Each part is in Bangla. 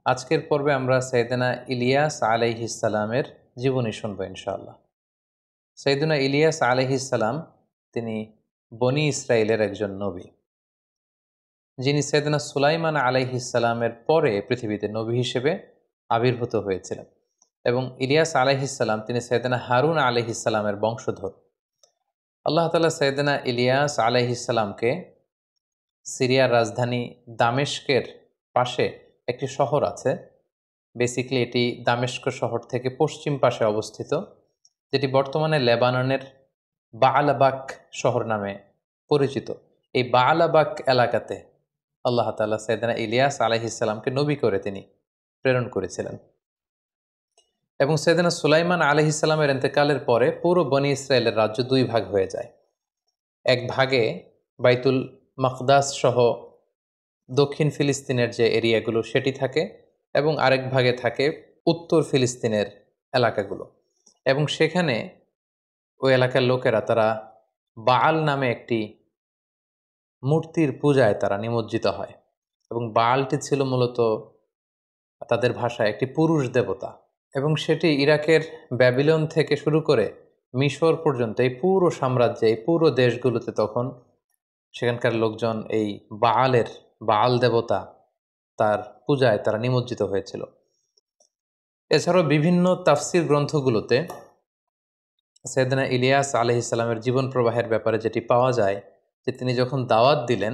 আজকের পর্বে আমরা সাইয়েদনা ইলিয়াস আলাইহিস সালামের জীবনী শুনব ইনশাআল্লাহ। সাইয়েদনা ইলিয়াস আলাইহিস সালাম তিনি বনি ইসরায়েলের একজন নবী, যিনি সাইয়েদনা সুলাইমান আলাইহিস সালামের পরে পৃথিবীতে নবী হিসেবে আবির্ভূত হয়েছিলেন। এবং ইলিয়াস আলাইহিস সালাম তিনি সাইয়েদনা হারুন আলাইহিস সালামের বংশধর। আল্লাহ তাআলা সাইয়েদনা ইলিয়াস আলাইহিস সালামকে সিরিয়ার রাজধানী দামেস্কের পাশে একটি শহর আছে, বেসিক্যালি এটি দামেস্ক শহর থেকে পশ্চিম পাশে অবস্থিত, যেটি বর্তমানে লেবাননের বাআলাবাক শহর নামে পরিচিত। এই বাআলাবাক এলাকাতে আল্লাহ তাআলা সাইয়েদনা ইলিয়াস আলাইহিস সালামকে নবী করে তিনি প্রেরণ করেছিলেন। এবং সাইয়েদনা সুলাইমান আলাইহিস সালামের ইন্তেকালের পরে পুরো বনি ইসরায়েলের রাজ্য দুই ভাগ হয়ে যায়। এক ভাগে বাইতুল মাকদাস সহ দক্ষিণ ফিলিস্তিনের যে এরিয়াগুলো সেটি থাকে, এবং আরেক ভাগে থাকে উত্তর ফিলিস্তিনের এলাকাগুলো। এবং সেখানে ওই এলাকার লোকেরা তারা বাআল নামে একটি মূর্তির পূজায় তারা নিমজ্জিত হয়। এবং বাআলটি ছিল মূলত তাদের ভাষায় একটি পুরুষ দেবতা, এবং সেটি ইরাকের ব্যাবিলন থেকে শুরু করে মিশর পর্যন্ত এই পুরো সাম্রাজ্যে, এই পুরো দেশগুলোতে তখন সেখানকার লোকজন এই বাআল দেবতা তার পূজায় তারা নিমজ্জিত হয়েছিল। এছাড়াও বিভিন্ন তাফসির গ্রন্থগুলোতে সাইয়েদনা ইলিয়াস আলাইহিস সালামের জীবন প্রবাহের ব্যাপারে যেটি পাওয়া যায় যে তিনি যখন দাওয়াত দিলেন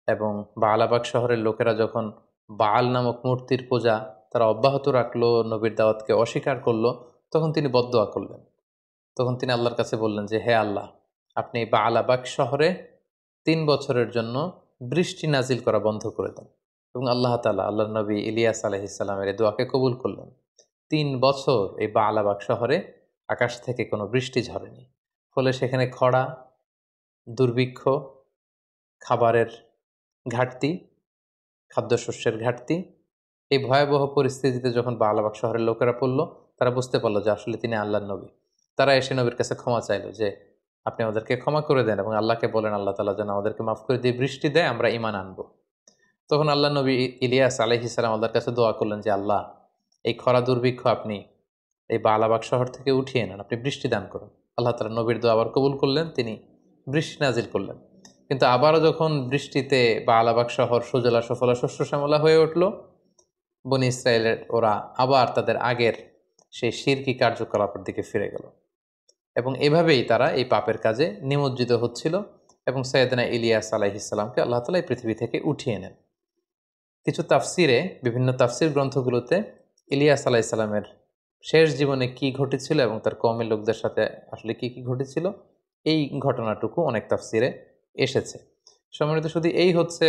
এবং বাআলাবাক শহরের লোকেরা যখন বাআল নামক মূর্তির পূজা তারা অব্যাহত রাখলো, নবীর দাওয়াতকে অস্বীকার করলো, তখন তিনি বদদোয়া করলেন। তখন তিনি আল্লাহর কাছে বললেন যে, হে আল্লাহ, আপনি বাআলাবাক শহরে 3 বছরের জন্য বৃষ্টি নাজিল করা বন্ধ করে দেন। এবং আল্লাহ তাআলা আল্লাহর নবী ইলিয়াস আলাইহিস সালামের এই দোয়াকে কবুল করলেন। 3 বছর এই বাআলাবাক শহরে আকাশ থেকে কোনো বৃষ্টি ঝরেনি। ফলে সেখানে খরা, দুর্ভিক্ষ, খাবারের ঘাটতি, খাদ্যশস্যের ঘাটতি, এই ভয়াবহ পরিস্থিতিতে যখন বাআলাবাক শহরের লোকেরা পড়ল, তারা বুঝতে পারলো যে আসলে তিনি আল্লাহর নবী। তারা এসে নবীর কাছে ক্ষমা চাইল যে আপনি আমাদেরকে ক্ষমা করে দেন এবং আল্লাহকে বলেন আল্লাহ তাআলা যেন আমাদেরকে মাফ করে দিয়ে বৃষ্টি দেয়, আমরা ঈমান আনব। তখন আল্লাহ নবী ইলিয়াস আলাইহিস সালাম আল্লাহর কাছে দোয়া করলেন যে আল্লাহ, এই খরা দুর্ভিক্ষ আপনি এই বাআলাবাক শহর থেকে উঠিয়ে নেন, আপনি বৃষ্টি দান করুন। আল্লাহ তাআলা নবীর দোয়া আবার কবুল করলেন, তিনি বৃষ্টি নাজিল করলেন। কিন্তু আবারও যখন বৃষ্টিতে বাআলাবাক শহর সুজলা সুফলা শস্য শ্যামলা হয়ে উঠল, বনি ইসরায়েলের ওরা আবার তাদের আগের সেই শিরকি কার্যকলাপের দিকে ফিরে গেল। এবং এভাবেই তারা এই পাপের কাজে নিমজ্জিত হচ্ছিল। এবং সাইয়েদনা ইলিয়াস আলাইহিস সালামকে আল্লাহ তাআলা এই পৃথিবী থেকে উঠিয়ে নেন। কিছু তাফসিরে, বিভিন্ন তাফসির গ্রন্থগুলোতে ইলিয়াস আলাইহিস সালামের শেষ জীবনে কি ঘটেছিল এবং তার কওমের লোকদের সাথে আসলে কি কি ঘটেছিল, এই ঘটনাটুকু অনেক তাফসিরে এসেছে। সম্মানিত শুধু এই হচ্ছে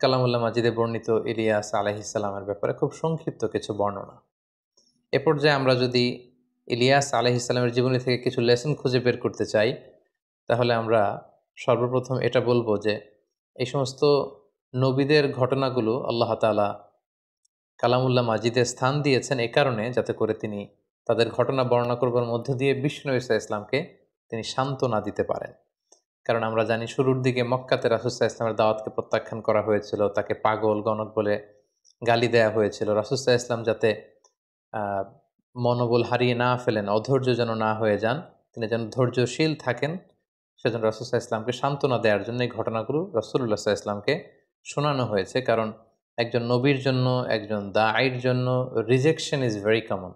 কালামুল্লাহ মাজিদে বর্ণিত ইলিয়াস আলাইহিস সালামের ব্যাপারে খুব সংক্ষিপ্ত কিছু বর্ণনা। এ পর্যায়ে আমরা যদি ইলিয়াস আলাইহিস সালামের জীবনী থেকে কিছু লেসন খুঁজে বের করতে চাই, তাহলে আমরা সর্বপ্রথম এটা বলবো যে এই সমস্ত নবীদের ঘটনাগুলো আল্লাহ তাআলা কালামুল্লাহ মাজিদে স্থান দিয়েছেন এ কারণে, যাতে করে তিনি তাদের ঘটনা বর্ণনা করবার মধ্য দিয়ে বিষ্ণু ঈসা ইসলামকে তিনি সান্ত্বনা দিতে পারেন। কারণ আমরা জানি শুরুর দিকে মক্কাতে রাসূল সাল্লাল্লাহু আলাইহি ওয়াসাল্লামের দাওয়াতকে প্রত্যাখ্যান করা হয়েছিল, তাকে পাগল গণক বলে গালি দেয়া হয়েছিল। রাসূল সাল্লাল্লাহু আলাইহি ওয়াসাল্লাম যাতে মনোবল হারিয়ে না ফেলেন, অধৈর্য যেন না হয়ে যান, তিনি যেন ধৈর্যশীল থাকেন, সেজন্য রাসূল সাল্লাল্লাহু আলাইহি ওয়াসাল্লামকে সান্ত্বনা দেওয়ার জন্য এই ঘটনাগুলো রাসূলুল্লাহ সাল্লাল্লাহু আলাইহি ওয়াসাল্লামকে শোনানো হয়েছে। কারণ একজন নবীর জন্য, একজন দাঈর জন্য রিজেকশন ইজ ভেরি কমন।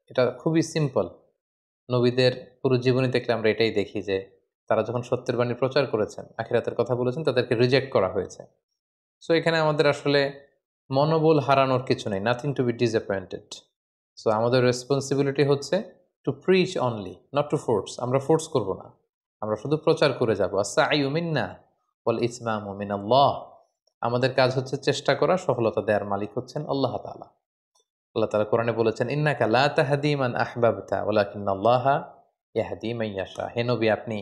এটা খুবই সিম্পল। নবীদের পুরো জীবনী দেখলে আমরা এটাই দেখি যে তারা যখন সত্যের বাণী প্রচার করেছেন, আখিরাতের কথা বলেছেন, তাদেরকে রিজেক্ট করা হয়েছে। সো এখানে আমাদের আসলে মনোবল হারানোর কিছু নেই, nothing to be disappointed. So আমাদের রেসপন্সিবিলিটি হচ্ছে to preach only, not to force. আমরা ফোর্স করব না, আমরা শুধু প্রচার করে যাব। আস-সা'য়ু মিন্না ওয়াল ইতমামু মিনাল্লাহ। আমাদের কাজ হচ্ছে চেষ্টা করা, সফলতা দেওয়ার মালিক হচ্ছেন আল্লাহ তাআলা। আল্লাহ তাআলা কোরআনে বলেছেন, ইন্নাকা লা তাহদি মান আহবাবতা ওয়ালাকিন্নাল্লাহা ইয়াহদি মান ইয়াশা। হে নবী, আপনি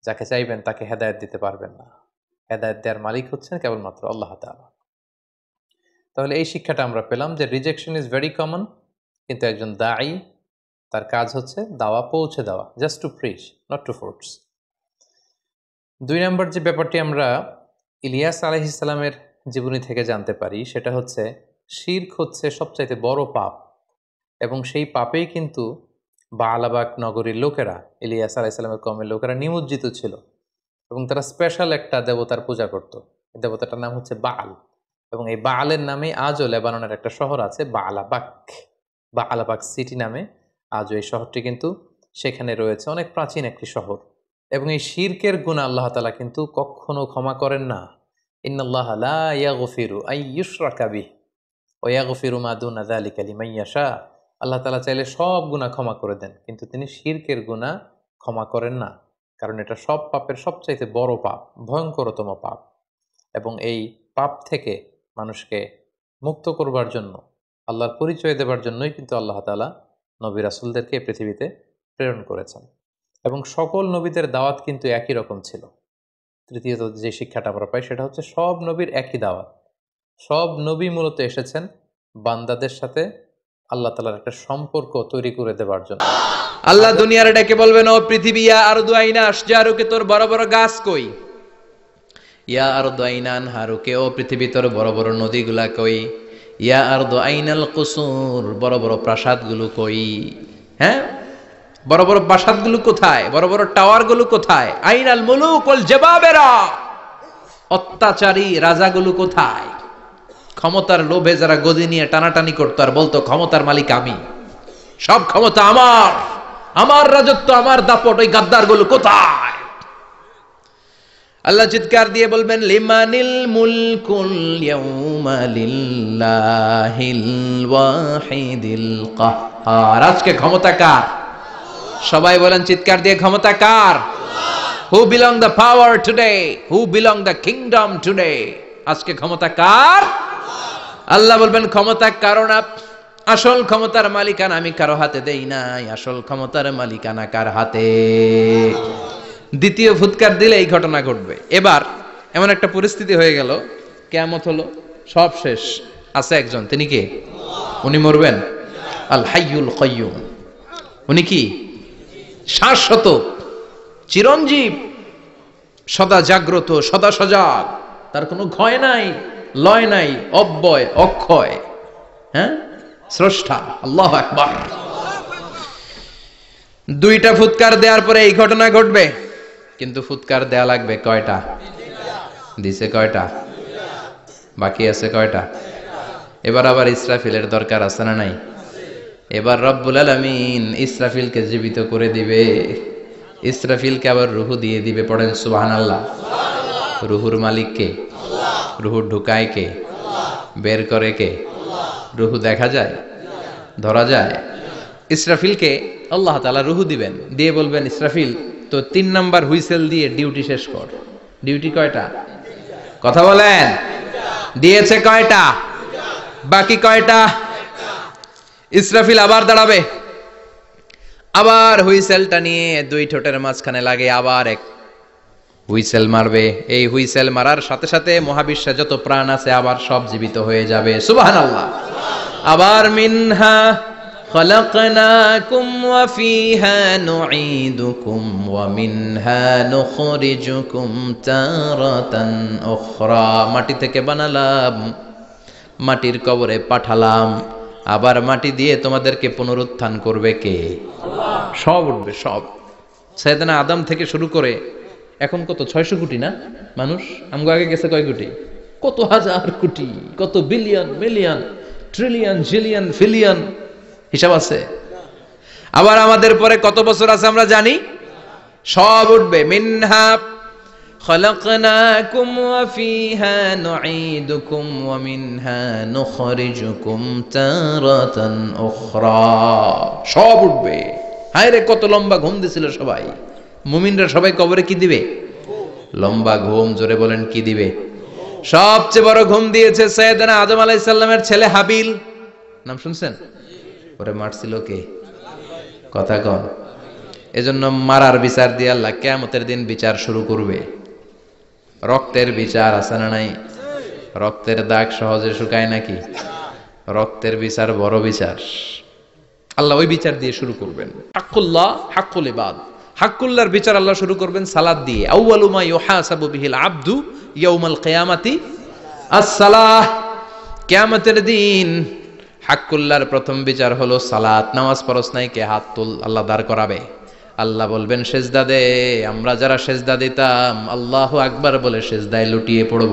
যাকে চাইবেন তাকে হেদায়েত দিতে পারবেন না, হেদায়েত দেওয়ার মালিক হচ্ছেন কেবলমাত্র আল্লাহ তাআলা। তাহলে এই শিক্ষাটা আমরা পেলাম যে রিজেকশন ইজ ভেরি কমন, কিন্তু একজন দাঈ তার কাজ হচ্ছে দাওয়া পৌঁছে দেওয়া, just to preach, not to force. 2 নম্বর যে ব্যাপারটি আমরা ইলিয়াস আলাইহিস সালামের জীবনী থেকে জানতে পারি সেটা হচ্ছে শিরক হচ্ছে সবচাইতে বড় পাপ, এবং সেই পাপেই কিন্তু বালাবাক নগরীর লোকেরা, ইলিয়াস আলাইহিসসালামের কওমের লোকেরা নিমজ্জিত ছিল, এবং তারা স্পেশাল একটা দেবতার পূজা করত। এই দেবতাটার নাম হচ্ছে বাল, এবং এই বালের নামেই আজও লেবাননের একটা শহর আছে বালাবাক, বালাবাক সিটি নামে আজও এই শহরটি কিন্তু সেখানে রয়েছে, অনেক প্রাচীন একটি শহর। এবং এই শিরকের গুনাহ আল্লাহ তাআলা কিন্তু কখনো ক্ষমা করেন না। ইন্নাল্লাহা লা ইয়াগফিরু আন ইউশরাকা বিহি ওয়া ইয়াগফিরু মা দুনা যালিকা লিমান ইয়াশা। আল্লাহ তাআলা চাইলে সব গুনাহ ক্ষমা করে দেন, কিন্তু তিনি শিরকের গুনাহ ক্ষমা করেন না, কারণ এটা সব পাপের সবচাইতে বড় পাপ, ভয়ঙ্করতম পাপ। এবং এই পাপ থেকে মানুষকে মুক্ত করবার জন্য, আল্লাহর পরিচয় দেবার জন্যই কিন্তু আল্লাহ তাআলা নবী রাসূলদেরকে পৃথিবীতে প্রেরণ করেছেন। এবং সকল নবীদের দাওয়াত কিন্তু একই রকম ছিল। তৃতীয়ত যে শিক্ষাটা আমরা পাই সেটা হচ্ছে সব নবীর একই দাওয়াত। সব নবী মূলত এসেছেন বান্দাদের সাথে আল্লাহ তাআলার একটা সম্পর্ক তৈরি করে দেবার জন্য। আল্লাহ দুনিয়ার ডেকে বলবেন, ও পৃথিবী, ইয়া আরদু আইনা আশজারুকে, তোর বড় বড় গাছ কই? ইয়া আরদু আইনা আনহারুকে, ও পৃথিবী তোর বড় বড় নদীগুলা কই? ইয়া আরদু আইনাল কুসুর, বড় বড় প্রাসাদগুলো কই? হ্যাঁ, বড় বড় প্রাসাদগুলো কোথায়? বড় বড় টাওয়ারগুলো কোথায়? আইনাল মুলুক ওয়াল জাবাবেরা, অত্যাচারী রাজাগুলো কোথায়? ক্ষমতার লোভে যারা গদি নিয়ে টানাটানি করতো আর বলতো ক্ষমতার মালিক আমি, সব ক্ষমতা আমার, আমার রাজত্ব, আমার দাপট, ওই গাদ্দারগুলো কোথায়? আল্লাহ চিৎকার দিয়ে বলবেন, লিমানিল মুলকুল ইয়াউমা লিল্লাহিল ওয়াহিদিল কাহ্হার। আজকে ক্ষমতা কার? সবাই বলেন চিৎকার দিয়ে, ক্ষমতা কার? Who belong the power today? Who belong the kingdom today? আজকে ক্ষমতা কার? আল্লাহ বলবেন ক্ষমতা কারো না, আসল ক্ষমতার মালিকানা আমি কারো হাতে দেই নাই, আসল ক্ষমতার মালিকানা কার হাতে? দ্বিতীয় ফুৎকার দিলে এই ঘটনা ঘটবে। এবার এমন একটা পরিস্থিতি হয়ে গেল, কিয়ামত হলো, সব শেষ, আছে একজন, তিনি কে? উনি মরবেন, আল হাইয়ুল কাইয়ুম। উনি কি? শাশ্বত, চিরঞ্জীব, সদা জাগ্রত, সদা সজাগ, তার কোনো ক্ষয় নাই, লয় নাই, অব্যয়, অক্ষয়, হ্যাঁ, স্রষ্টা। আল্লাহু আকবার। দুইটা ফুৎকার দেওয়ার পরে এই ঘটনা ঘটবে, কিন্তু ফুৎকার দেয়া লাগবে কয়টা? দিছে কয়টা? বাকি আছে কয়টা? এবার আবার ইসরাফিলের দরকার আছে না নাই? এবার রব্বুল আলামিন ইসরাফিলকে জীবিত করে দিবে, ইসরাফিলকে আবার রুহু দিয়ে দিবে। পড়েন সুবহানাল্লাহ। রুহুর মালিক কে? রুহু ঢুকায় কে? বের করে কে? রুহু দেখা যায়, ধরা যায়? ইসরাফিলকে আল্লাহ তাআলা রুহু দিবেন, দিয়ে বলবেন, ইসরাফিল তো 3 নাম্বার হুইসেল দিয়ে ডিউটি শেষ কর। ডিউটি কয়টা? কথা বলেন। দিয়েছে কয়টা? বাকি কয়টা? ইসরাফিল আবার দাঁড়াবে, আবার হুইসেলটা নিয়ে দুই ঠোঁটের মাঝখানে লাগে, আবার এক হুইসেল মারবে। এই হুইসেল মারার সাথে সাথে মহাবিশ্বে যত প্রাণ আছে আবার সব জীবিত হয়ে যাবে। সুবহানাল্লাহ। আবার মিনহা খালাকনাকুম ওয়া ফিহা নুঈদুকুম ওয়া মিনহা নুখরিজুকুম তারাতান উখরা। মাটি থেকে বানালাম, মাটির কবরে পাঠালাম, আবার মাটি দিয়ে তোমাদেরকে পুনরুত্থান করবে কে? সব উঠবে, সব। সাইয়েদনা আদম থেকে শুরু করে এখন কত 600 কোটি না মানুষ? আমগো আগে গেছে কয় কোটি? কত হাজার কোটি, কত billion, million, trillion, zillion, pillion, হিসাব আছে। আবার আমাদের পরে কত বছর আছে আমরা জানি? সব উঠবে। মিনহা খালাকনাকুম ওয়া ফিহা নুঈদুকুম ওয়া মিনহা নুখরিজুকুম তারাতান উখরা। সব উঠবে। হায়রে কত লম্বা ঘুম দিছিল সবাই। মুমিনরা সবাই কবরে কি দিবে? লম্বা ঘুম। জোরে বলেন কি দিবে? সবচেয়ে বড় ঘুম দিয়েছে সাইয়েদনা আদম আলাইহিস সালামের ছেলে হাবিল। নাম শুনছেন? ওরে মারছিল কে? কথা কন। এজন্য মারার বিচার দিয়ে আল্লাহ কিয়ামতের দিন বিচার শুরু করবে। রক্তের বিচার আছে না নাই? রক্তের দাগ সহজে শুকায় নাকি? রক্তের বিচার বড় বিচার। আল্লাহ ওই বিচার দিয়ে শুরু করবেন। হাক্কুল্লাহ, হাক্কুল ইবাদ। হাক্কুল্লাহর বিচার আল্লাহ শুরু করবেন সালাত দিয়ে। আউয়ালু মা ইউহাসাবু বিহিল আবদু ইয়াউমাল কিয়ামাতি আস-সালাহ। কিয়ামতের দিন হাক্কুল্লাহর প্রথম বিচার হলো সালাত। নামাজ পড়স নাই, কে হাত তুল, আল্লাহ দাঁড় করাবে। আল্লাহ বলবেন সেজদা দে। আমরা যারা সেজদা দিতাম আল্লাহু আকবার বলে সেজদায় লুটিয়ে পড়ব।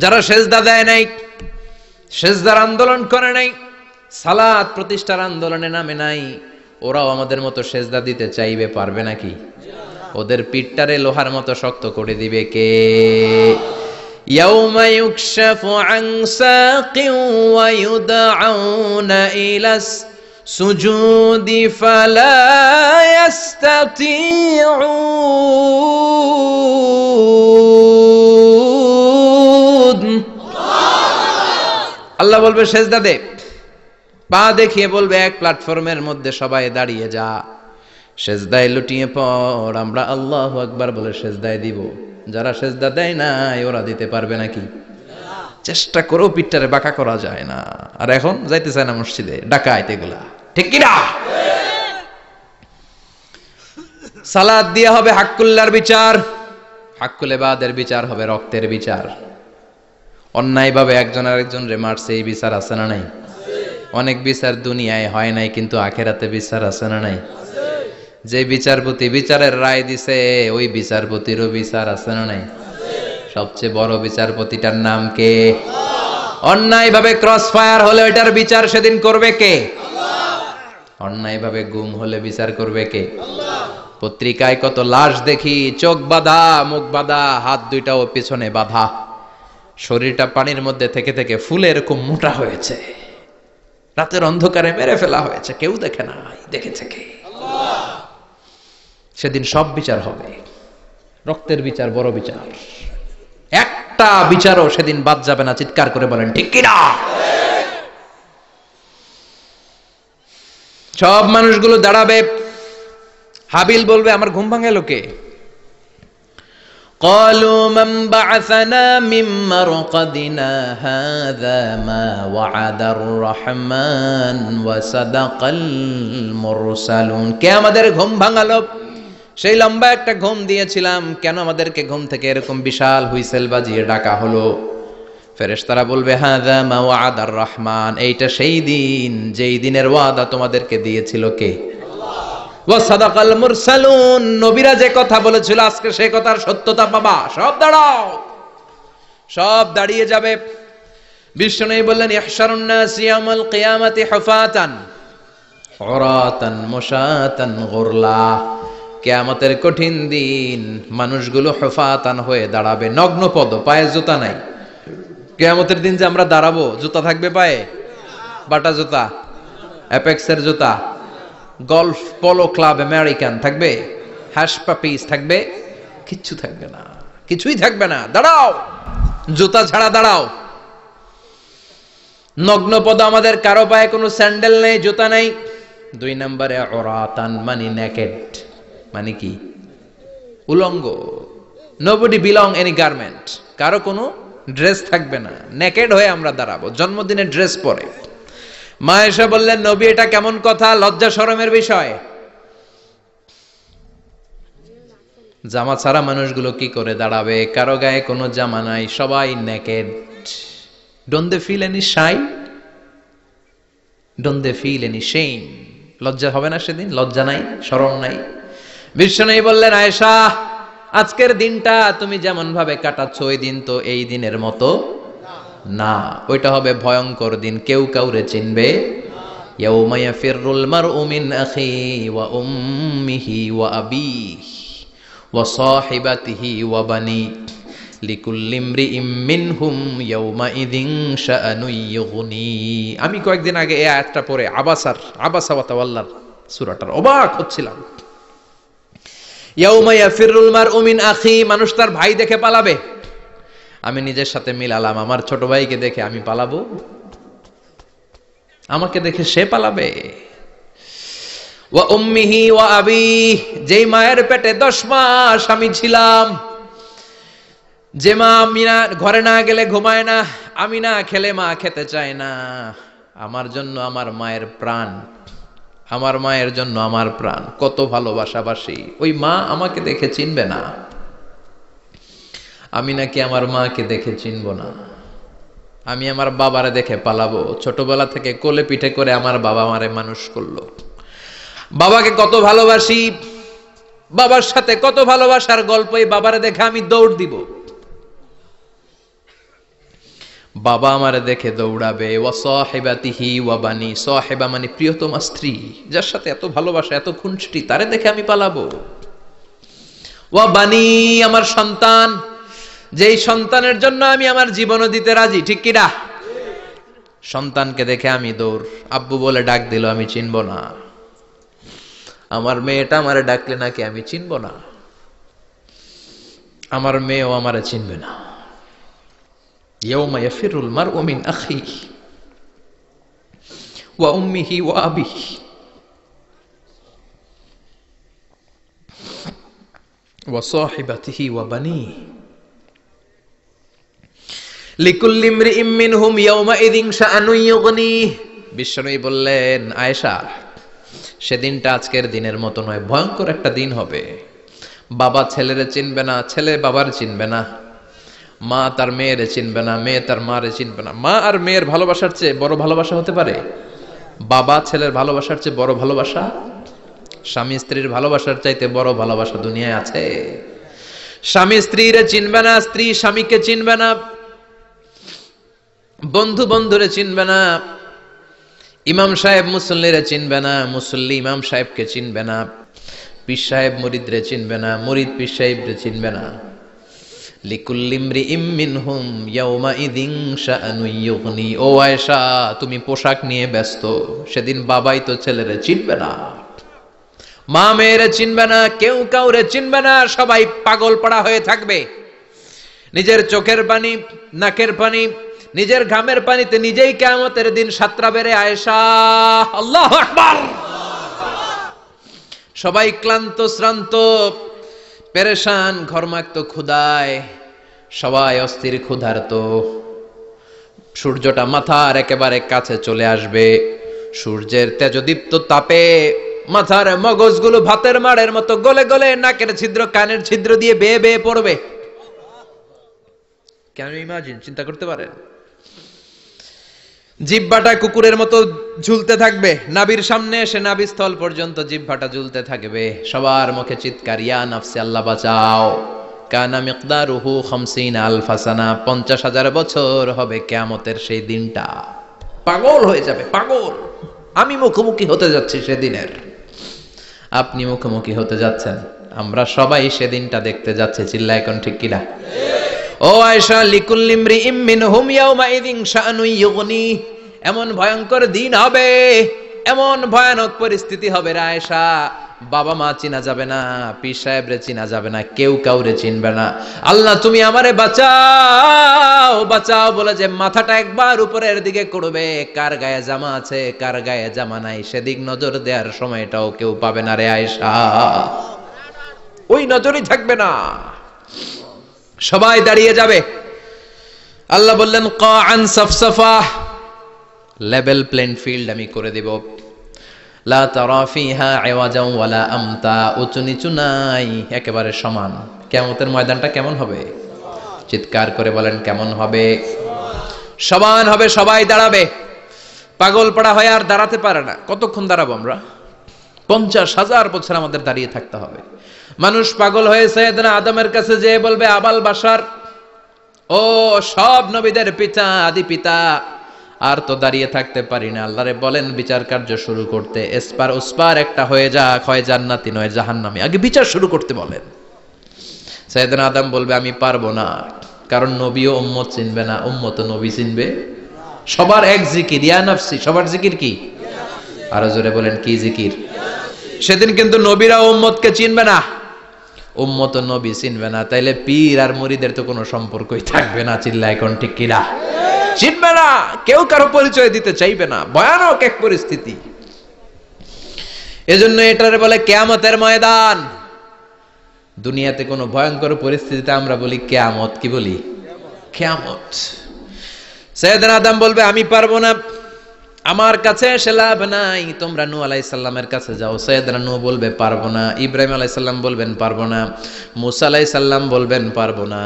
যারা সেজদা দেয় নাই, সেজদার আন্দোলন করে নাই, সালাত প্রতিষ্ঠার আন্দোলনে নামে নাই, ওরাও আমাদের মতো সেজদা দিতে চাইবে, পারবে নাকি? ওদের পিঠটারে লোহার মতো শক্ত করে দিবে কে? ইয়াউমা ইউকশাফু আন সাকিন ওয়া ইউদআউনা ইলাস সুজুদি ফালা ইস্তাতিউন। আল্লাহ বলবে সেজদা দে, পা দেখিয়ে বলবে এক প্ল্যাটফর্মের মধ্যে সবাই দাঁড়িয়ে যা, সেজদায় লুটিয়ে পড়। আমরা আল্লাহু আকবার বলে সেজদায় দিব। যারা সেজদা দেয় নাই ওরা দিতে পারবে নাকি? চেষ্টা করেও পিঠটারে বাঁকা করা যায় না। আর এখন যাইতে চায় না মসজিদে, ডাকাইতে এগুলা, ঠিক কিনা? সালাত দিয়ে হবে হাক্কুল্লাহর বিচার, হাক্কুল ইবাদের বিচার হবে রক্তের বিচার। অন্যায় ভাবে একজন আরেকজন রে মারছে, এই বিচার আছে না নাই? অনেক বিচার দুনিয়ায় হয় নাই, কিন্তু আখেরাতে বিচার আছে না নাই? যে বিচারপতি বিচারের রায় দিছে ওই বিচারপতিরও বিচার আছে না নাই? সবচেয়ে বড় বিচারপতিটার নাম কে? অন্যায় ভাবে ক্রস ফায়ার হলে ওইটার বিচার সেদিন করবে কে? অন্যায় ভাবে গুম হলে বিচার করবে কে? পত্রিকায় কত লাশ দেখি, চোখ বাঁধা, মুখ বাঁধা, হাত দুইটাও পিছনে বাঁধা, শরীরটা পানির মধ্যে থেকে থেকে ফুলে এরকম মোটা হয়েছে, রাতের অন্ধকারে মেরে ফেলা হয়েছে, কেউ দেখে না, দেখেছে কে? সেদিন সব বিচার হবে, রক্তের বিচার, বড় বিচার। একটা বিচারও সেদিন বাদ যাবে না, চিৎকার করে বলেন ঠিক কিনা? সব মানুষগুলো দাঁড়াবে। হাবিল বলবে আমার ঘুম ভাঙালো কে? قالوا من بعثنا من مرقدنا هذا ما وعد الرحمن وصدق المرسلون। কে আমাদের ঘুম ভাঙালো? সেই লম্বা একটা ঘুম দিয়েছিলাম, কেন আমাদেরকে ঘুম থেকে এরকম বিশাল হুইসেল বাজিয়ে ডাকা হলো? ফেরেশতারা বলবে হাযা মা ওয়াদার রহমান, এইটা সেই দিন যেই দিনের ওয়াদা তোমাদেরকে দিয়েছিল কে? ওয়া সাদাকাল মুরসালুন, নবীরা যে কথা বলেছিল আজকে সেই কথার সত্যতা পাবা। সব দাঁড়াও, সব দাঁড়িয়ে যাবে। বিষ্ণু বললেন ইহশারুন নাস ইয়াউমাল কিয়ামাতি হুফাতান উরাতান মুশাতান গুরলা। কিয়ামতের কঠিন দিন মানুষগুলো হুফাতান হয়ে দাঁড়াবে, নগ্ন পদ, পায়ে জুতা নাই। কিয়ামতের দিন যে আমরা দাঁড়াবো, জুতা থাকবে পায়ে? বাটা জুতা, অ্যাপেক্সের জুতা, গলফ পোলো ক্লাব আমেরিকান থাকবে? হ্যাশ পাপিস থাকবে? কিচ্ছু থাকবে না, কিছুই থাকবে না। দাঁড়াও, জুতা ছাড়া দাঁড়াও। নগ্ন পদ, আমাদের কারো পায়ে কোনো স্যান্ডেল নেই, জুতা নেই। 2 নম্বরে উরাতান মানে নেকেড, মানে কি? উলঙ্গ। নোবডি বিলং এনি গার্মেন্ট, কারো কোনো ড্রেস থাকবে না, নেকেড হয়ে আমরা দাঁড়াবো, জন্মদিনে ড্রেস পরে। মা এসে বললেন নবী এটা কেমন কথা, লজ্জা শরমের বিষয়। জামা ছাড়া মানুষগুলো কি করে দাঁড়াবে? কারো গায়ে কোনো জামা নাই, সবাই naked. Don't they feel any shy? Don't they feel any shame? লজ্জা হবে না সেদিন? লজ্জা নাই, শরম নাই? বিশ্বনবী বললেন আয়েশা আজকের দিনটা তুমি যেমন ভাবে কাটাচ্ছ ওই দিন তো এই দিনের মতো না, ওইটা হবে ভয়ঙ্কর দিন, কেউ কাউরে চিনবে। ইয়াউমা ইয়াফিরুল মারউ মিন আখিহি ওয়া উম্মিহি ওয়া আবিহি ওয়া সাহিবাতিহি ওয়া বানি লিকুল্লি ইমরিইম মিনহুম ইয়াউমা ইযিন শাআনুন ইউগনি। আমি কয়েকদিন আগে এই আয়াতটা পড়ে আবাসা ওয়া তাওয়াল্লার সূরাটার অবাক হচ্ছিলাম। ইয়াউমা ইয়াফিরুল মারউ মিন আখি, মানুষ তার ভাই দেখে পালাবে। আমি নিজের সাথে মিলালাম, আমার ছোট ভাইকে দেখে আমি পালাবো? আমাকে দেখে সে পালাবে? ওয়া উম্মিহি ওয়া আবিহি, যেই মায়ের পেটে 10 মাস আমি ছিলাম, যে মা আমি না ঘরে না গেলে ঘুমায় না, আমি না খেলে মা খেতে চায় না, আমার জন্য আমার মায়ের প্রাণ, আমার মায়ের জন্য আমার প্রাণ, কত ভালোবাসাবাসি। ওই মা আমাকে দেখে চিনবে না, আমি নাকি আমার মাকে দেখে চিনব না। আমি আমার বাবারে দেখে পালাবো। ছোটবেলা থেকে কোলে পিঠে করে আমার বাবা আমারে মানুষ করলো। বাবাকে কত ভালোবাসি, বাবার সাথে কত ভালোবাসার গল্প, এই বাবারে দেখে আমি দৌড় দিব। বাবা আমারে দেখে দৌড়াবে। ওয়া সাহিবাতিহি ওয়া বানি, সাহিবা মানে প্রিয়তমা স্ত্রী, যার সাথে এত ভালোবাসা, এত খুনসুটি, তারে দেখে আমি পালাবো। ওয়া বানি, আমার সন্তান, যেই সন্তানের জন্য আমি আমার জীবনও দিতে রাজি, ঠিক কিনা? সন্তানকে দেখে আমি দৌড়। আব্বু বলে ডাক দিল, আমি চিনব না। আমার মেয়েটা আমারে ডাকলে নাকি আমি চিনব না, আমার মেয়েও আমারে চিনবে না। ইয়াউমা ইয়াফিরুল মারউ মিন আখিহি ওয়া উম্মিহি ওয়া আবিহি ওয়া সাহিবাতিহি ওয়া বানিহি লিকুল্লি ইমরিইম মিনহুম ইয়াউমাইযিন শাআনুন ইউগনিহি। বিশ্বনবী বললেন, আয়েশা, সেদিনটা আজকের দিনের মতো নয়, ভয়ঙ্কর একটা দিন হবে। বাবা ছেলেরে চিনবে না, ছেলে বাবার চিনবে না, মা তার মেয়েরে চিনবে না, মেয়ে তার মারে চিনবে না। মা আর মেয়ের ভালোবাসার চেয়ে বড় ভালোবাসা হতে পারে? বাবা ছেলের ভালোবাসার চেয়ে বড় ভালোবাসা? স্বামী স্ত্রীর ভালোবাসার চাইতে বড় ভালোবাসা দুনিয়ায় আছে? স্বামী স্ত্রীরে চিনবে না, স্ত্রী স্বামীকে চিনবে না, বন্ধু বন্ধুরে চিনবে না, ইমাম সাহেব মুসল্লিরে চিনবে না, মুসল্লি ইমাম সাহেবকে চিনবে না, পীর সাহেব মুরিদরে চিনবে না, মুরিদ পীর সাহেবরে চিনবে না। লিকুল্লি ইমরিইম মিনহুম ইয়াউমাইযিন শাআনুন ইউগনি। ও আয়েশা, তুমি পোশাক নিয়ে ব্যস্ত, সেদিন বাবাই তো ছেলেরে চিনবে না, মা মেয়েরে চিনবে না, কেউ কাউরে চিনবে না, সবাই পাগল পাড়া হয়ে থাকবে। নিজের চোখের পানি, নাকের পানি, নিজের ঘামের পানিতে নিজেই কিয়ামতের দিন সাতরা বেড়ে আয়েশা। আল্লাহু আকবার। সবাই ক্লান্ত শ্রান্ত পেরেশান, ঘর্মাক্ত ক্ষুধায়, সবাই অস্থির ক্ষুধার্ত। সূর্যটা মাথার একেবারে কাছে চলে আসবে, সূর্যের তেজদীপ্ত তাপে মাথার মগজগুলো ভাতের মাড়ের মতো গলে গলে নাকের ছিদ্র কানের ছিদ্র দিয়ে বেয়ে বেয়ে পড়বে। কেন ইমাজিন, চিন্তা করতে পারেন? জিহ্বাটা কুকুরের মতো ঝুলতে থাকবে, নাভির সামনে এসে নাভিস্থল পর্যন্ত জিহ্বাটা ঝুলতে থাকবে। সবার মুখে চিৎকার, ইয়া নাফসি, আল্লাহ বাঁচাও। কানা মিকদারুহু 50,000 সানা, 50,000 বছর হবে কিয়ামতের সেই দিনটা। পাগল হয়ে যাবে, পাগল। আমি মুখোমুখি হতে যাচ্ছি সেদিনের, আপনি মুখোমুখি হতে যাচ্ছেন, আমরা সবাই সেদিনটা দেখতে যাচ্ছি। চিল্লা এখন ঠিক কিনা? ও আয়েশা, লিকুল্লি ইমরিইম মিনহুম ইয়াউমাইযিন শাআনুন ইউগনি। এমন ভয়ঙ্কর দিন হবে, এমন ভয়ানক পরিস্থিতি হবে রে আয়েশা, বাবা মা চিনা যাবে না, পীর সাহেবরে চিনা যাবে না, কেউ কাউরে চিনবে না। আল্লাহ তুমি আমারে বাঁচাও, বাঁচাও বলে যে মাথাটা একবার উপরের দিকে করবে, কার গায়ে জামা আছে কার গায়ে জামা নাই সেদিক নজর দেওয়ার সময়টাও কেউ পাবে না রে আয়েশা, ওই নজরই থাকবে না, সবাই দাঁড়িয়ে যাবে। আল্লাহ বললেন, কাআন সাফসাফা, লেভেল প্লেন ফিল্ড আমি করে দেব। লা তারা ফিহা আওয়াজান ওয়ালা আমতা, উঁচু নিচু নাই, একেবারে সমান। কিয়ামতের ময়দানটা কেমন হবে? চিৎকার করে বলেন, কেমন হবে? সমান হবে, সবাই দাঁড়াবে। পাগল পাড়া হয়ে আর দাঁড়াতে পারে না। কতক্ষণ দাঁড়াবো আমরা? 50,000 বছর আমাদের দাঁড়িয়ে থাকতে হবে। মানুষ পাগল হয়ে সাইয়েদনা আদমের কাছে যেয়ে বলবে, আবাল বাশার, ও সব নবীদের পিতা, আদি পিতা, আর তো দাঁড়িয়ে থাকতে পারি না। আল্লাহরে বলেন বিচার কার্য শুরু করতে, এসপার ওসপার একটা হয়ে যাক, হয় জান্নাতি নয় জাহান্নামী, আগে বিচার শুরু করতে বলেন। সাইয়েদনা আদম বলবে, আমি পারবো না, কারণ নবীও উম্মত চিনবে না, উম্মত নবী চিনবে। সবার এক জিকির, ইয়া নাফসি, সবার জিকির কি? আরো জোরে বলেন, কি জিকির? সেদিন কিন্তু নবীরা উম্মতকে চিনবে না, উম্মত নবী চিনবে না, তাইলে পীর আর মুরিদের তো কোনো সম্পর্কই থাকবে না। চিল্লা এখন ঠিক কিনা? চিনবে না, কেউ কারো পরিচয় দিতে চাইবে না। ভয়ানক এক পরিস্থিতি। এজন্য এটারে বলে কিয়ামতের ময়দান। দুনিয়াতে কোনো ভয়ঙ্কর পরিস্থিতিতে আমরা বলি কিয়ামত, কি বলি? কিয়ামত। সাইয়েদনা আদম বলবে, আমি পারবো না, আমার কাছে এসে লাভ নাই, তোমরা নূহ আলাইহিস সালামের কাছে যাও। সাইয়েদনা নূহ বলবে, পারবো না। ইব্রাহিম আলাইহিস সালাম বলবেন, পারবো না। মূসা আলাইহিস সালাম বলবেন, পারবো না।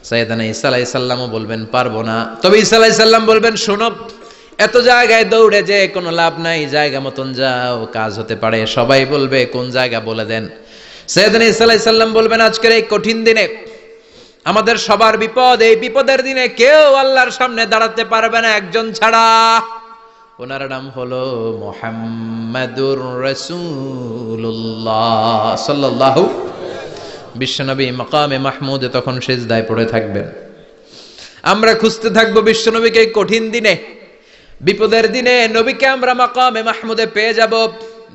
সাইয়েদানা ঈসা আলাইহিস সালামও বলবেন পারবো না। তবে ঈসা আলাইহিস সালাম বলবেন শোনো, এত জায়গায় দৌড়ে যে কোনো লাভ নাই, জায়গা মতন যাও, কাজ হতে পারে। সবাই বলবে কোন জায়গা বলে দেন। সাইয়েদানা ঈসা আলাইহিস সালাম বলবেন আজকের এই কঠিন দিনে আমাদের সবার বিপদ, এই বিপদের দিনে কেউ আল্লাহর সামনে দাঁড়াতে পারবে না একজন ছাড়া, ওনার নাম হলো মুহাম্মাদুর রাসূলুল্লাহ সাল্লাল্লাহু। বিশ্বনবী মাকামে মাহমুদে তখন সিজদায় পড়ে থাকবেন। আমরা খুঁজতে থাকবো বিশ্বনবীকে এই কঠিন দিনে, বিপদের দিনে নবীকে আমরা মাকামে মাহমুদে পেয়ে যাব।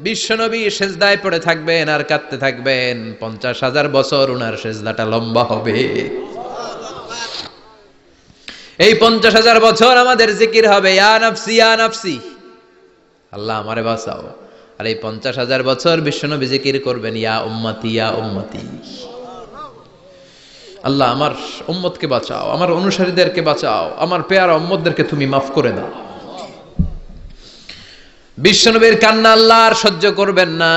বিশ্বনবী সিজদায় পড়ে থাকবেন আর কাঁদতে থাকবেন। 50,000 বছর ওনার সিজদাটা লম্বা হবে। এই 50,000 বছর আমাদের জিকির হবে ইয়া নাফসি ইয়া নাফসি, আল্লাহ আমারে বাঁচাও। আর এই 50,000 বছর বিশ্বনবী জিকির করবেন ইয়া উম্মতি ইয়া উম্মতি, আল্লাহ আমার উম্মতকে বাঁচাও, আমার অনুসারীদেরকে বাঁচাও, আমার পেয়ারা উম্মতদেরকে তুমি মাফ করে দাও। বিশ্বনবীর কান্না আল্লাহ আর সহ্য করবেন না।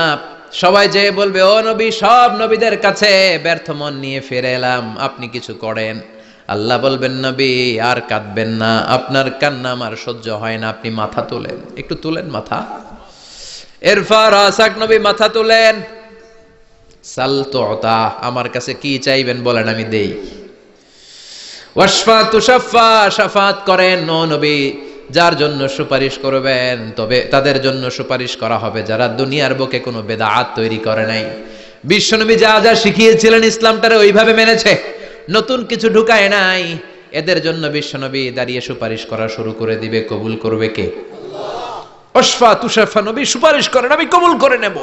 সবাই যে বলবে ও নবী, সব নবীদের কাছে ব্যর্থ মন নিয়ে ফিরে এলাম, আপনি কিছু করেন। আল্লাহ বলবেন নবী আর কাঁদবেন না, আপনার কান্না আমার সহ্য হয় না, আপনি মাথা তোলেন, একটু তুলেন মাথা। এরপর আসাক নবী মাথা তুলেন। সাল তুতা, আমার কাছে কি চাইবেন বলেন আমি দেই। ওয়াশফা তুশাফা, শাফাত করেন ও নবী, যার জন্য সুপারিশ করবেন তবে তাদের জন্য সুপারিশ করা হবে যারা দুনিয়ার বুকে কোনো বেদাত তৈরি করে নাই। বিশ্বনবী যা যা শিখিয়েছিলেন ইসলামটারে ওইভাবে মেনেছে, নতুন কিছু ঢুকায় নাই। এদের জন্য বিশ্বনবী দাঁড়িয়ে সুপারিশ করা শুরু করে দিবে। কবুল করবে কে? ওয়াশফা তুশাফা, নবী সুপারিশ করেন, আমি কবুল করে নেব।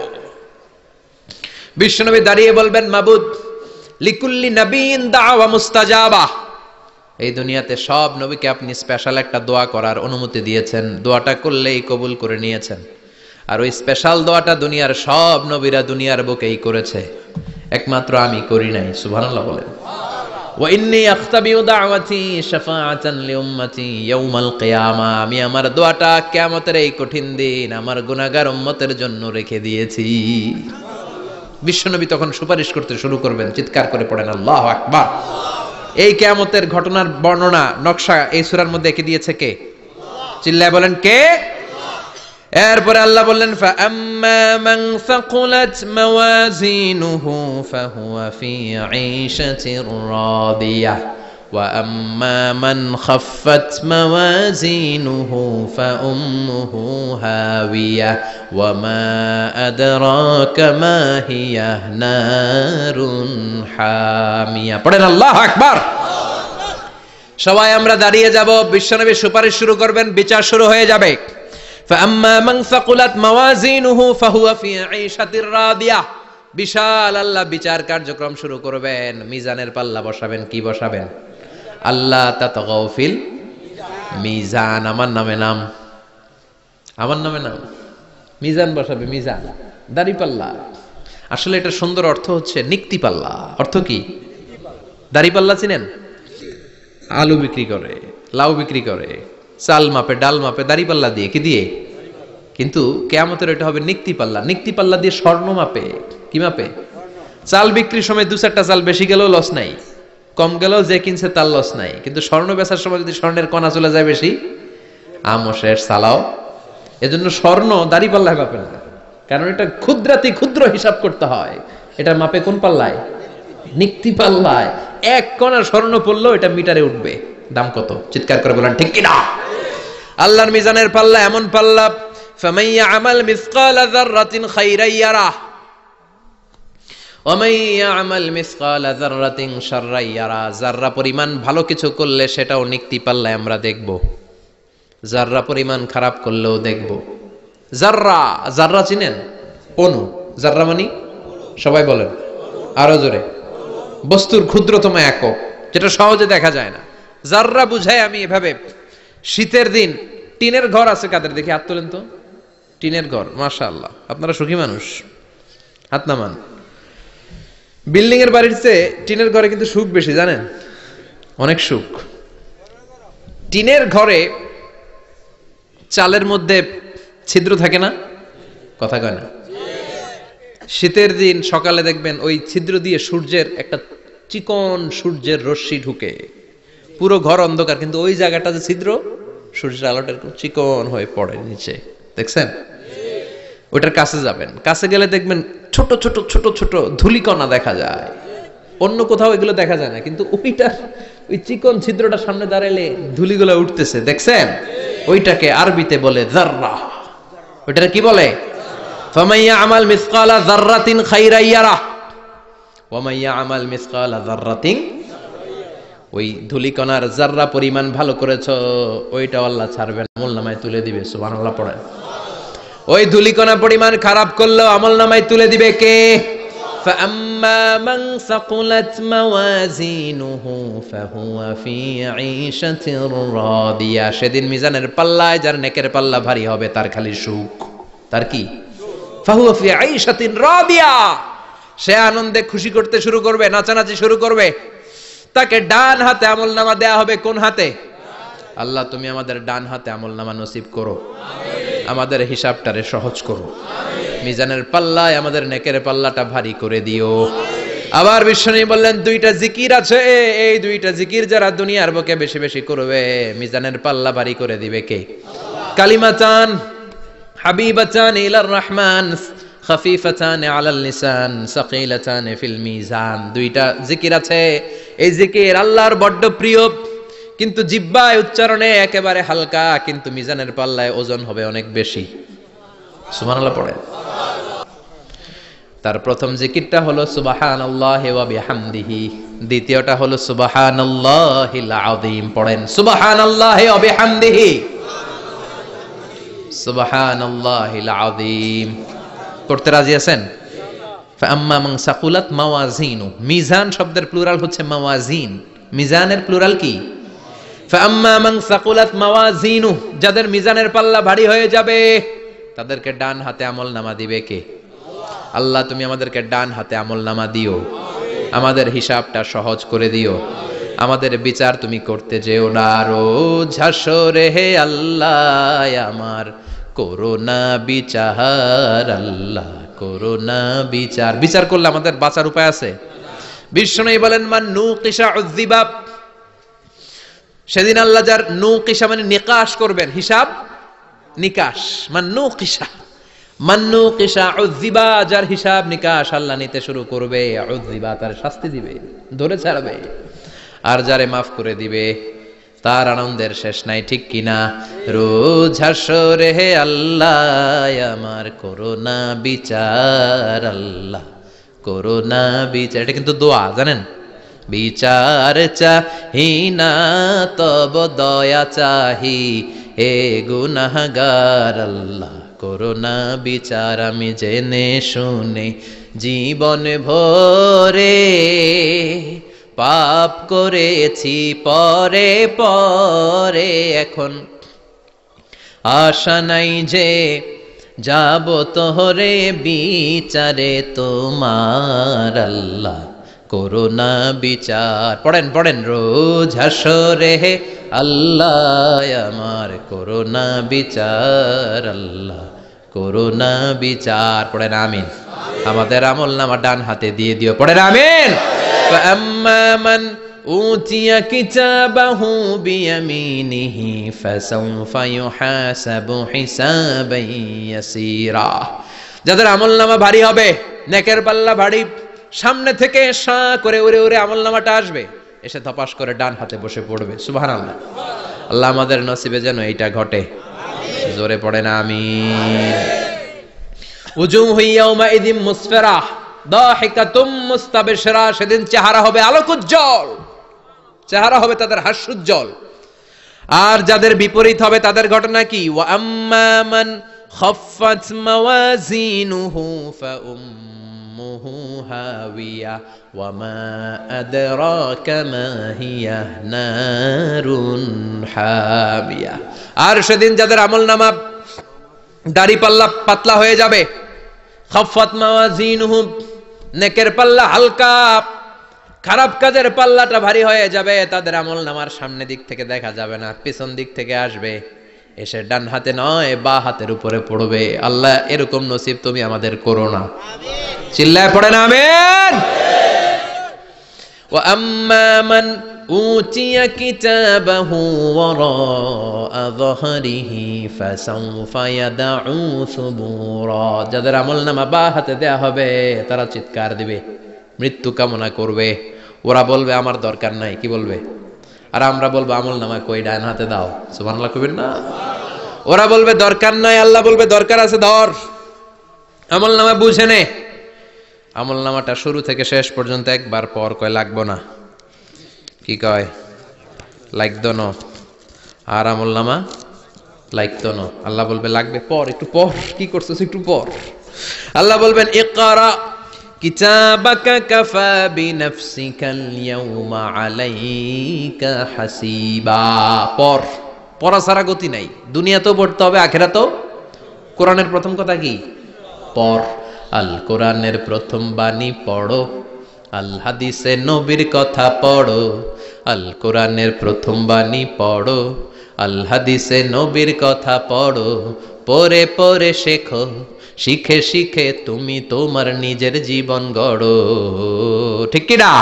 বিশ্বনবী দাঁড়িয়ে বলবেন মাবুদ লিকুল্লি নবীন দাওয়া মুস্তাজাবা, এই দুনিয়াতে সব নবীকে আপনি স্পেশাল একটা দোয়া করার অনুমতি দিয়েছেন, দোয়াটা করলেই কবুল করে নিয়েছেন। আর ওই স্পেশাল দোয়াটা দুনিয়ার সব নবীরা দুনিয়ার বুকেই করেছে, একমাত্র আমি করি নাই। সুবহানাল্লাহ বলেন। ওয়া ইন্নী আখতাবিউ দাওয়াতি শাফাআতান লিউম্মতি ইয়াউমাল কিয়ামা, আমি আমার দোয়াটা কিয়ামতের এই কঠিন দিন আমার গুনাহগার উম্মতের জন্য রেখে দিয়েছি। বিশ্বনবী তখন সুপারিশ করতে শুরু করবেন। চিৎকার করে পড়েন আল্লাহু আকবার। এই কিয়ামতের ঘটনার বর্ণনা নকশা এই সূরার মধ্যে এঁকে দিয়েছে কে? চিল্লায় বলেন কে? এরপরে আল্লাহ বললেন ফাআম্মা মান সাকুলাত মাওয়াজিনুহু ফাহুয়া ফি ঈশাতির রাদিয়াহ ওয়া আম্মা মান খাফফাত মাওয়াজিনুহু ফাউম্মুহু হাওিয়াহ ওয়া মা আদরাকা মা হিয়া নারুন হামিয়া। পড়েন আল্লাহু আকবার। সবাই আমরা দাঁড়িয়ে যাব, বিশ্বনবী সুপারিশ শুরু করবেন, বিচার শুরু হয়ে যাবে। فأما من ثقلت موازينه فهو في عيشة راضية, বিশাল আল্লাহ বিচার কার্যক্রম শুরু করবেন। মিজানের পাল্লা বসাবেন, কি বসাবেন? আল্লাহ তাতগাউ ফিল মিজান, আমার নামে নাম, আমার নামে নাম, মিজান বসাবে, মিজান দাড়ি পাল্লা। আসলে এটা সুন্দর অর্থ হচ্ছে নিক্তি পাল্লা। অর্থ কি? দাড়ি পাল্লা চিনেন? আলু বিক্রি করে, লাউ বিক্রি করে, চাল মাপে, ডাল মাপে, দাড়ি পাল্লা দিয়ে, কি দিয়ে? কিন্তু কিয়ামতের এটা হবে নিক্তি পাল্লা। নিক্তি পাল্লা দিয়ে স্বর্ণ মাপে। কি মাপে? চাল বিক্রির সময় 2-4টা চাল বেশি গেলেও লস নাই, কম গেলেও যে কিনছে তার লস নাই। কিন্তু স্বর্ণ বেচার সময় যদি স্বর্ণের কণা চলে যায় বেশি, আমও শেষ, সালাও। এজন্য স্বর্ণ দাড়ি পাল্লায় মাপে না, কারণ এটা ক্ষুদ্রাতি ক্ষুদ্র হিসাব করতে হয়। এটা মাপে কোন পাল্লায়? নিক্তি পাল্লায়। 1 কণা স্বর্ণ পড়লেও এটা মিটারে উঠবে। দাম কত? চিৎকার করে বলেন ঠিক কিনা? আল্লাহর মিজানের পাল্লা এমন পাল্লা, ফামান ইয়ামাল মিসকালা যাররাতিন খাইরান ইয়ারাহ ওয়া মান ইয়ামাল মিসকালা যাররাতিন শাররান ইয়ারাহ। যাররা পরিমাণ ভালো কিছু করলে সেটাও নিক্তি পাল্লায় আমরা দেখব, যাররা পরিমাণ খারাপ করলেও দেখব। যাররা, যাররা চিনেন? অণু। যাররা মানে সবাই বলেন আরো জোরে। বস্তুর ক্ষুদ্রতম একক, যেটা সহজে দেখা যায় না। যাররা বুঝায় আমি এভাবে, শীতের দিন টিনের ঘর আছে কাদের? দেখি হাত তোলেন তো। টিনের ঘর, মাশাআল্লাহ, আপনারা সুখী মানুষ, হাত নামান। বিল্ডিং এর বাড়ির চেয়ে টিনের ঘরে কিন্তু সুখ বেশি, জানেন? অনেক সুখ। টিনের ঘরে চালের মধ্যে ছিদ্র থাকে না, কথা কয় না? শীতের দিন সকালে দেখবেন ওই ছিদ্র দিয়ে সূর্যের একটা চিকন সূর্যের রশ্মি ঢুকে, পুরো ঘর অন্ধকার, কিন্তু ওই জায়গাটা যে ছিদ্র, সূর্যের আলোটা এরকম চিকন হয়ে পড়ে নিচে, দেখছেন? ওটার কাছে যাবেন, কাছে গেলে দেখবেন ছোট ছোট ছোট ছোট ধূলিকণা দেখা যায়। অন্য কোথাও এগুলো দেখা যায় না, কিন্তু ওইটার ওই চিকন ছিদ্রটা সামনে দাঁড়ালে ধূলিগুলো উঠতেছে, দেখছেন? ওইটাকে আরবিতে বলে যাররা। ওইটার কি বলে? ফামাইয়া আমাল মিসকালা যাররাতিন খাইরান ইয়ারা ওয়া মাইয়া আমাল মিসকালা যাররাতিন, ওই ধূলিকণার যাররা পরিমাণ ভালো করেছো ওইটা আল্লাহ ছাড়বেন, আমলনামায় তুলে দিবে। সুবহানাল্লাহ পড়েন। ওই ধূলিকণা পরিমাণ খারাপ করলেও আমলনামায় তুলে দিবে কে? فأما من ثقلت موازينه فهو في عيشة راضية। সেদিন মিজানের পাল্লায় যার নেকের পাল্লা ভারী হবে তার খালি সুখ। তার কি? فهو في عيشة راضية। সে আনন্দে খুশি করতে শুরু করবে, নাচানাচি শুরু করবে। তাকে ডান হাতে আমলনামা দেয়া হবে। কোন হাতে? আল্লাহ তুমি আমাদের ডান হাতে আমলনামা নসিব করো, আমাদের হিসাবটারে সহজ করো, মিজানের পাল্লায় আমাদের নেকের পাল্লাটা ভারী করে দিও। আবার বিশ্বনবী বললেন দুইটা জিকির আছে, এই দুইটা জিকির যারা দুনিয়ার বুকে বেশি বেশি করবে মিজানের পাল্লা ভারী করে দিবে কে? কালিমাতান হাবিবাতান ইলার রহমান খাফিফাতান আলাল লিসান সাকিলাতান ফিল মিজান। দুইটা জিকির আছে, এই জিকির আল্লাহর বড্ড প্রিয়, কিন্তু জিহ্বায় উচ্চারণে একেবারে হালকা, কিন্তু মিজানের পাল্লায় ওজন হবে অনেক বেশি। সুবহানাল্লাহ পড়ে। তার প্রথম জিকিরটা হলো সুবহানাল্লাহি ওয়া বিহামদিহি, দ্বিতীয়টা হলো সুবহানাল্লাহিল আযীম। পড়েন সুবহানাল্লাহি ওয়া বিহামদিহি, সুবহানাল্লাহিল আযীম। পড়তে রাজি আছেন? ফাআম্মা মান সাকুলাত মাওয়াজিনু, মিজান শব্দের প্লুরাল হচ্ছে মাওয়াজিন, মিজানের প্লুরাল কি? ফাআম্মা মান সাকুলাত মাওয়াজিনু, যাদের মিজানের পাল্লা ভারী হয়ে যাবে তাদেরকে ডান হাতে আমলনামা দিবে কে? আল্লাহ তুমি আমাদেরকে ডান হাতে আমলনামা দিও, আমাদের হিসাবটা সহজ করে দিও, আমাদের বিচার তুমি করতে যেও না রোজ হাসরে হে আল্লাহ আমার, করোনা বিচার আল্লাহ, করোনা বিচার। বিচার করলে আমাদের বাঁচার উপায় আছে? বিশ্বনবী বলেন মান নুকিশা উযযিবা, সেদিন আল্লাহ যার নুকিশা মানে নিকাশ করবেন, হিসাব নিকাশ, মান নুকিশা, মান নুকিশা উযযিবা, যার হিসাব নিকাশ আল্লাহ নিতে শুরু করবে, উযযিবা তার শাস্তি দিবে, ধরে ছাড়বে। আর যারে মাফ করে দিবে তার আনন্দের শেষ নাই, ঠিক কিনা? রোজ হাসরে হে আল্লাহ আমার, করোনা বিচার আল্লাহ, করোনা বিচার। এটা কিন্তু দোয়া, জানেন? বিচার চাহি না তব দয়া চাহি, হে গুনাহগার আল্লাহ, করোনা বিচার। আমি জেনে শুনে জীবন ভরে পাপ করেছি পরে পরে, এখন আশা নাই যে যাব তোহরে বিচারে তোমার আল্লাহ, করোনা বিচার। পড়েন পড়েন রোজ হাসরে হে আল্লাহ আমার, করোনা বিচার আল্লাহ, করোনা বিচার। পড়েন আমিন। আমাদের আমলনামা ডান হাতে দিয়ে দিও। পড়েন আমিন। فأما من أوتي كتابه بيمينه فسوف يحاسب حسابا يسيرا। যাদের আমলনামা ভারী হবে, নেকের পাল্লা ভারী, সামনে থেকে সা করে উড়ে উড়ে আমলনামাটা আসবে, এসে ধপাস করে ডান হাতে বসে পড়বে। সুবহানাল্লাহ। আল্লাহ আমাদের নসিবে যেন এইটা ঘটে। জোরে পড়েন আমিন। উজুহু ইয়াউমাইযিন মুসফিরা দাহিকাতুম মুস্তাবশিরা, সেদিন চেহারা হবে আলোকোজ্জ্বল, চেহারা হবে তাদের হাস্যোজ্জ্বল। আর যাদের বিপরীত হবে তাদের ঘটনা কি? ওয়া আম্মা মান খাফফাত মাওয়াজিনুহু ফাউম্মুহু হাওিয়া ওয়া মা আদরাকা মা হিয়া নারুন হামিয়া। আর সেদিন যাদের আমলনামা দাড়ি পাল্লা পাতলা হয়ে যাবে, খাফফাত মাওয়াজিনুহু, নেকের পাল্লা হালকা, খারাপ কাজের পাল্লাটা ভারী হয়ে যাবে, তাদের আমলনামার সামনে দিক থেকে দেখা যাবে না, পিছন দিক থেকে আসবে, এসে ডান হাতে নয় বা হাতের উপরে পড়বে। আল্লাহ এরকম নসিব তুমি আমাদের করো না। চিল্লায় পড়েন আমিন। ওয়া আম্মা মান উতিয়া কিতাবাহু ওয়ারাআ যহরিহি ফাসাউফা ইয়াদউ সুবুরা। যাদের আমলনামা বা হাতে দেয়া হবে তারা চিৎকার দিবে, মৃত্যু কামনা করবে। ওরা বলবে আমার দরকার নাই, কি বলবে? আর আমরা বলবো আমলনামা কই, ডান হাতে দাও। সুবহানাল্লাহ কইবেন না? ওরা বলবে দরকার নাই, আল্লাহ বলবে দরকার আছে, ধর আমলনামা বুঝে নে। আমলনামাটা শুরু থেকে শেষ পর্যন্ত একবার পর কয় লাগবো না, কি কয়? লাগতো না। আর আমলনামা লাগতো না। আল্লাহ বলবে লাগবে, পর একটু পর, কি করছিস একটু পর। আল্লাহ বলবেন ইকরা কিতাবাকা কাফা বিনাফসিকাল ইয়াউমা আলাইকা হাসিবা। পর, পড়া ছাড়া গতি নাই। দুনিয়াতেও পড়তে হবে, আখিরাতেও। কোরআনের প্রথম কথা কি? পর। আল কোরআনের প্রথম বাণী পড়ো, আল হাদিসে নবীর কথা পড়ো। আল কোরআনের প্রথম বাণী পড়ো, আল হাদিসে নবীর কথা পড়ো। পড়ে পড়ে শেখো, শিখে শিখে তুমি তোমার নিজের জীবন গড়ো। ঠিক কি না?